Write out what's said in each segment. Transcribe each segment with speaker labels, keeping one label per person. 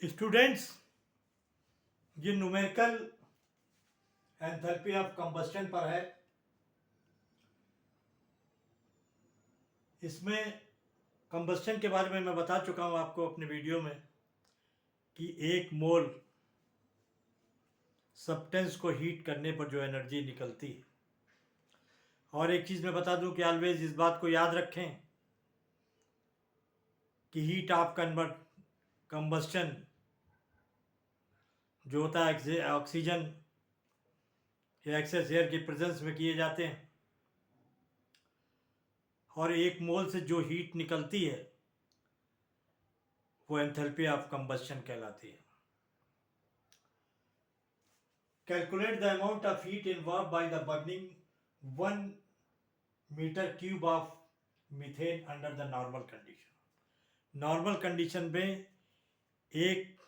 Speaker 1: Students, ये numerical enthalpy of combustion पर है। इसमें कंबस्शन के बारे में मैं बता चुका हूँ आपको अपने वीडियो में कि एक मोल सब्सटेंस को हीट करने पर जो एनर्जी निकलती है। और एक चीज़ मैं बता दूं कि ऑलवेज इस बात को याद रखें कि हीट ऑफ कंबस्शन जो होता है ऑक्सीजन या एक्सेस एयर की प्रेजेंस में किए जाते हैं, और एक मोल से जो हीट निकलती है वो एंथैल्पी ऑफ कंबस्शन कहलाती है। Calculate the amount of heat involve by the burning 1 metre cube of methane under the normal condition. Normal condition में एक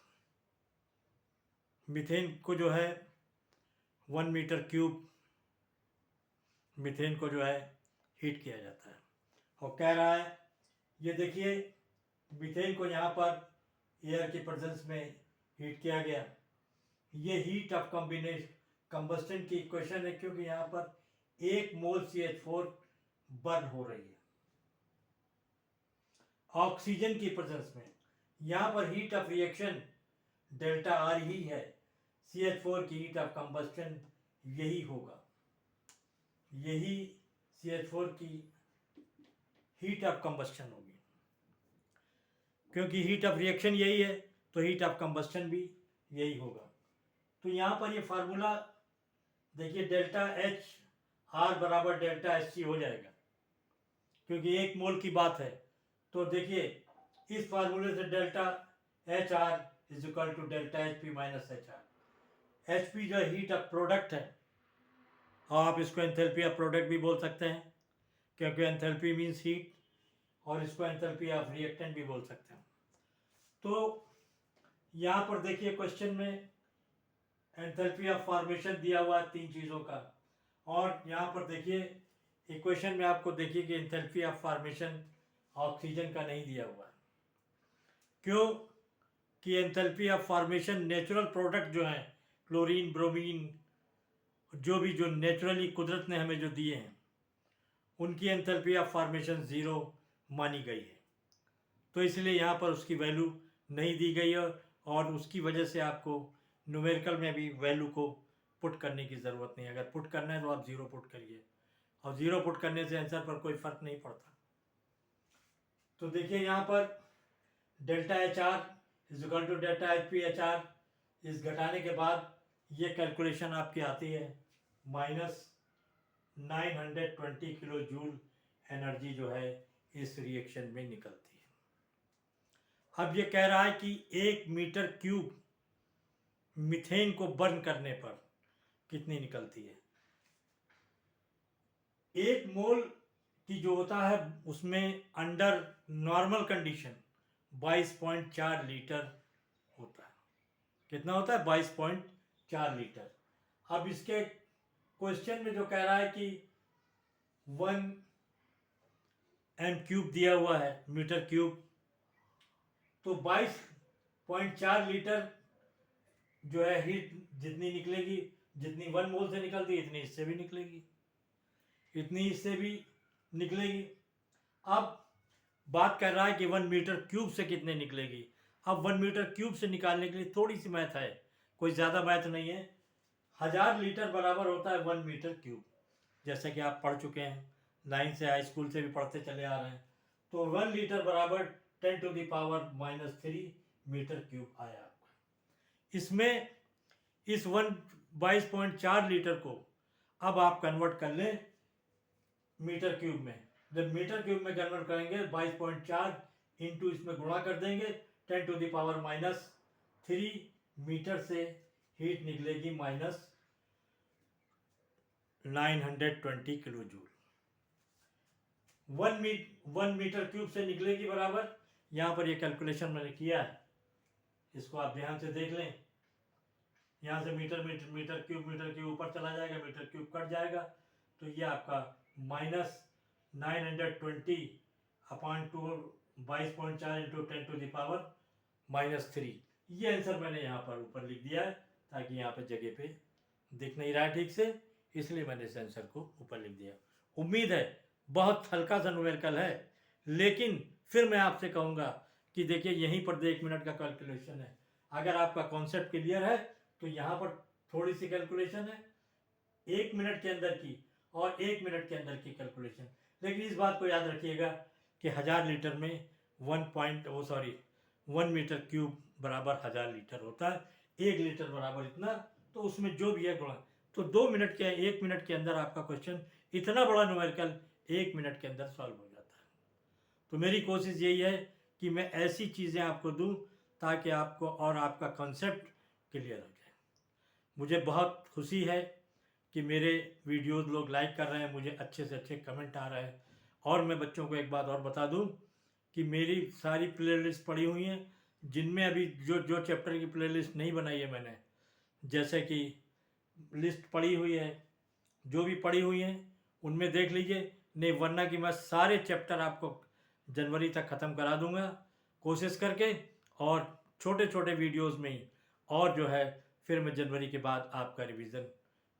Speaker 1: मीथेन को जो है 1 मीटर क्यूब मीथेन को जो है हीट किया जाता है। और कह रहा है, ये देखिए मीथेन को यहाँ पर एयर की प्रेजेंस में हीट किया गया। ये हीट ऑफ कंबस्टन की इक्वेशन है, क्योंकि यहाँ पर 1 मोल CH4 बर्न हो रही है ऑक्सीजन की प्रेजेंस में। यहाँ पर heat of reaction delta R ही है, CH4 की हीट ऑफ कंबस्टन यही होगा, यही CH4 की हीट ऑफ कंबस्टन होगी। क्योंकि हीट ऑफ रिएक्शन यही है तो हीट ऑफ कंबस्टन भी यही होगा। तो यहाँ पर ये फार्मूला देखिए, डेल्टा एच आर बराबर डेल्टा एच सी हो जाएगा, क्योंकि 1 मोल की बात है। तो देखिए इस फार्मूले से delta H R is equal to delta H P minus H R. H P जो हीट ऑफ प्रोडक्ट है, और आप इसको एंथैल्पी ऑफ प्रोडक्ट भी बोल सकते हैं, क्योंकि एंथैल्पी मीन्स हीट, और इसको एंथैल्पी ऑफ रिएक्टेंट भी बोल सकते हैं। तो यहाँ पर देखिए क्वेश्चन में एंथैल्पी ऑफ फॉर्मेशन दिया हुआ है 3 चीज़ों का, और यहाँ पर देखिए इक्वेशन में आपको देखिए कि एंथैल्पी ऑफ फॉर्मेशन ऑक्सीजन का नहीं दिया हुआ है। क्यों? कि enthalpy of formation natural product जो हैं, क्लोरीन, ब्रोमीन, जो नेचुरली कुदरत ने हमें जो दिए हैं, उनकी एंथैल्पी ऑफ फॉर्मेशन 0 मानी गई है। तो इसलिए यहाँ पर उसकी वैल्यू नहीं दी गई है, और उसकी वजह से आपको न्यूमेरिकल में भी वैल्यू को पुट करने की ज़रूरत नहीं है। अगर पुट करना है तो आप 0 पुट करिए, और 0 पुट करने से आंसर पर कोई फ़र्क नहीं पड़ता। तो देखिए यहाँ पर delta H R is equal to delta H P H R, इस घटाने के बाद ये कैलकुलेशन आपकी आती है -920 किलो जूल एनर्जी जो है इस रिएक्शन में निकलती है। अब ये कह रहा है कि 1 मीटर क्यूब मीथेन को बर्न करने पर कितनी निकलती है। 1 मोल की जो होता है उसमें अंडर नॉर्मल कंडीशन 22.4 लीटर होता है। कितना होता है? 22.4 लीटर। अब इसके क्वेश्चन में जो कह रहा है कि 1 एम क्यूब दिया हुआ है मीटर क्यूब, तो 22.4 लीटर जो है हीट जितनी निकलेगी, जितनी 1 मोल से निकलती है इतनी इससे भी निकलेगी, इतनी इससे भी निकलेगी। अब बात कर रहा है कि 1 मीटर क्यूब से कितने निकलेगी। अब 1 मीटर क्यूब से निकालने के लिए थोड़ी सी मैथ है, कोई ज़्यादा मैथ नहीं है। 1000 लीटर बराबर होता है 1 मीटर क्यूब, जैसे कि आप पढ़ चुके हैं, 9 से हाई स्कूल से भी पढ़ते चले आ रहे हैं। तो 1 लीटर बराबर 10⁻³ मीटर क्यूब आया आपका। इसमें इस 22.4 लीटर को अब आप कन्वर्ट कर लें मीटर क्यूब में। जब मीटर क्यूब में कन्वर्ट करेंगे 22.4 इंटू इसमें गुणा कर देंगे 10⁻³ मीटर से हीट निकलेगी -920 किलो जूल। 1 मीटर क्यूब से निकलेगी बराबर, यहाँ पर ये कैलकुलेशन मैंने किया है, इसको आप ध्यान से देख लें। यहाँ से मीटर क्यूब ऊपर चला जाएगा, मीटर क्यूब कट जाएगा, तो ये आपका -920 अपॉन 22.4 इंटू 10⁻³ ये आंसर मैंने यहाँ पर ऊपर लिख दिया है ताकि यहाँ पे जगह पे दिख नहीं रहा है ठीक से, इसलिए मैंने इस आंसर को ऊपर लिख दिया। उम्मीद है बहुत हल्का सा न्यूमेरिकल है, लेकिन फिर मैं आपसे कहूँगा कि देखिए यहीं पर 1 मिनट का कैलकुलेशन है। अगर आपका कॉन्सेप्ट क्लियर है तो यहाँ पर थोड़ी सी कैलकुलेशन है 1 मिनट के अंदर की और 1 मिनट के अंदर की कैलकुलेशन। लेकिन इस बात को याद रखिएगा कि 1000 लीटर में 1 मीटर क्यूब बराबर 1000 लीटर होता है, 1 लीटर बराबर इतना, तो उसमें जो भी है गुणा, तो 2 मिनट के 1 मिनट के अंदर आपका क्वेश्चन इतना बड़ा न्यूमेरिकल 1 मिनट के अंदर सॉल्व हो जाता है। तो मेरी कोशिश यही है कि मैं ऐसी चीज़ें आपको दूं ताकि आपको और आपका कॉन्सेप्ट क्लियर हो जाए। मुझे बहुत खुशी है कि मेरे वीडियोस लोग लाइक कर रहे हैं, मुझे अच्छे से अच्छे कमेंट आ रहे हैं। और मैं बच्चों को एक बात और बता दूं कि मेरी सारी प्लेलिस्ट पड़ी हुई हैं, जिनमें अभी जो चैप्टर की प्लेलिस्ट नहीं बनाई है मैंने, जैसे कि लिस्ट पड़ी हुई है, जो भी पड़ी हुई हैं उनमें देख लीजिए, नहीं वरना कि मैं सारे चैप्टर आपको जनवरी तक ख़त्म करा दूंगा कोशिश करके, और छोटे छोटे वीडियोस में ही, और जो है फिर मैं जनवरी के बाद आपका रिवीजन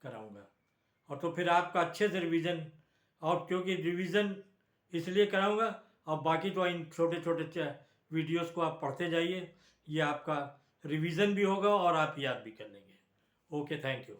Speaker 1: कराऊंगा। और तो फिर आपका अच्छे से रिवीजन, और क्योंकि रिवीजन इसलिए कराऊंगा, और बाकी तो इन छोटे छोटे वीडियोस को आप पढ़ते जाइए, ये आपका रिवीजन भी होगा और आप याद भी कर लेंगे। Okay, thank you.